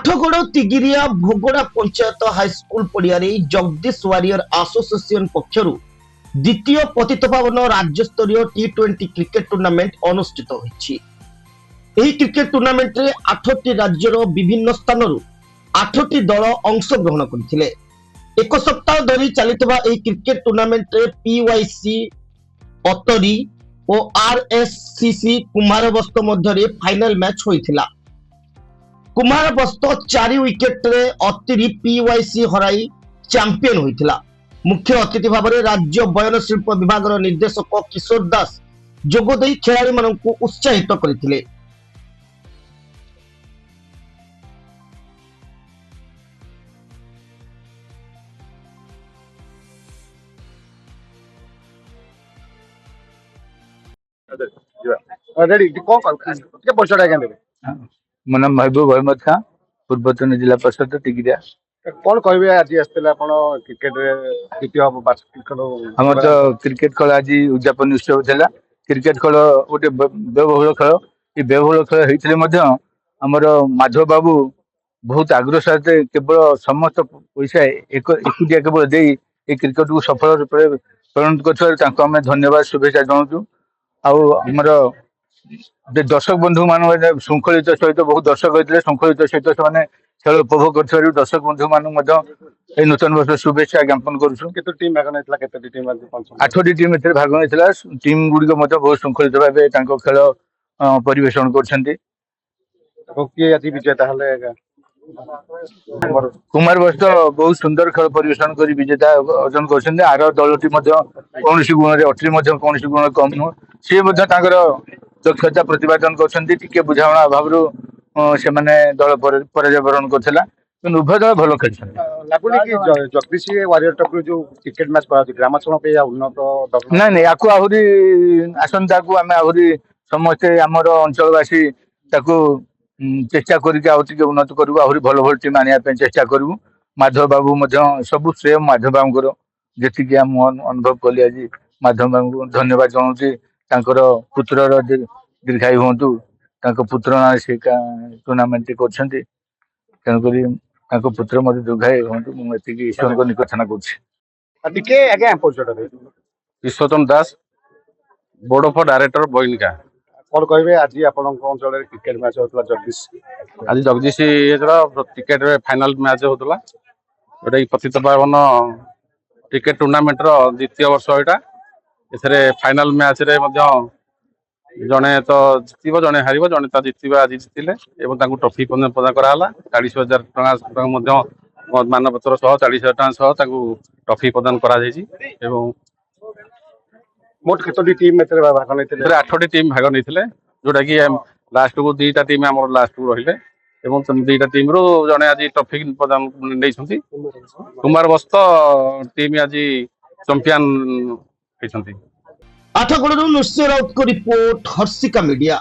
Athgarh Tigiria Bhogra panchayat high school पड़िया Jagdish warrior association पक्षर द्वितीय पतितपावन राज्यस्तरीय T20 क्रिकेट टूर्नामेंट अनुष्ठित होईछि। एही क्रिकेट टूर्नामेंट रे 8टी राज्यर विभिन्न स्थानरू 8टी दल अंशग्रहण करथिले। एक सप्ताह धरी चलितबा एही क्रिकेट टूर्नामेंट रे PYC अतरी और RSCC कुमारबस्त मध्यरे फाइनल मैच होइथिला। कुमारबस्त 4 विकेट रे अतिरी PYC हराई चैंपियन होइथिला। मुख्य अतिथि भाव में राज्य बयन शिल्प विभाग निर्देशक किशोर दास जोगदे खेलाड़ी मानक उत्साहित करथिले। मो नाम महबूब अहमद खान, पूर्वतन जिला परिषद टिगिरिया। कौन कहे आज आसते क्रिकेट द्वितीय आम तो क्रिकेट खेल आज उद्यापन उत्सव था। क्रिकेट खेल गोटे व्ययबहुल खेल। ये व्ययबहुल खेल होते आमर माधव बाबू बहुत आग्रह सहित केवल समस्त पैसा एकुटिया केवल दे क्रिकेट को सफल रूप परिणत कर धन्यवाद शुभेच्छा जनाऊँ। आमर दर्शक बंधु मान श्रृंखलित सहित बहुत दर्शक होते श्रृंखलित सहित से खेल उपभोग कर दर्शक बंधु मान नूतन वर्ष शुभेच्छा ज्ञापन करुँ। 8टी टीम भाग नहीं टीम गुड़िक बहुत श्रृंखलित भाव खेल परिवेषण कर। कुमार बस्त बहुत सुंदर खेल परिवेषण कर विजेता अर्जन कर। आर दलटी कौन गुण अटरी कौन गुण कम नुह सी दक्षता प्रतिपादन कर बुझाणा अभाव से दल पराजय बरण कर उभय दल भल खेल। लगुनि कि जगदीश वारियर टप जो क्रिकेट मैच ग्रामांचल पे उन्नत ना याकू आहरी आसंता को आम आहरी समस्ते आमर अंचलवासी चेष्टा करके उन्नत करूँ आहरी भल भल टीम आने चेष्टा करूँ। माधव बाबू सब श्रेय माधव बाबू जी आम अनुभव कली आज माधव बाबू को धन्यवाद जनाऊँ। पुत्र दीर्घायु हूँ पुत्र ना से टूर्णामेंट कर पुत्र मत दीर्घायु हूँ मुझे ईश्वर को निकटना कर। विश्वतम दास बोर्ड ऑफ डायरेक्टर बइनका। कौन कहे आज आपण अंचल क्रिकेट मैच होता जगदीश आज जगदीश क्रिकेट फाइनल मैच होता जोटा पतितपावन क्रिकेट टूर्नामेंट द्वितीय वर्ष यहाँ फाइनल मैच रे जड़े तो जितब जड़े हार जड़े जितब आज जितिले ट्रॉफी प्रदान कराला 40,000 टका मानपत्र सह 40,000 टका सह ट्रॉफी प्रदान करा मोट केतोटी टीम भाग नहीं 8टी टीम भाग नहीं जोटा कि लास्ट को 2टा टीम आम लास्ट को रही 2टा टीम रु जड़े आज ट्रॉफी प्रदान नहीं कुमार बस्त टीम आज चैंपियन होती। आठगड़ नृसिंह राउत को रिपोर्ट हर्षिका मीडिया।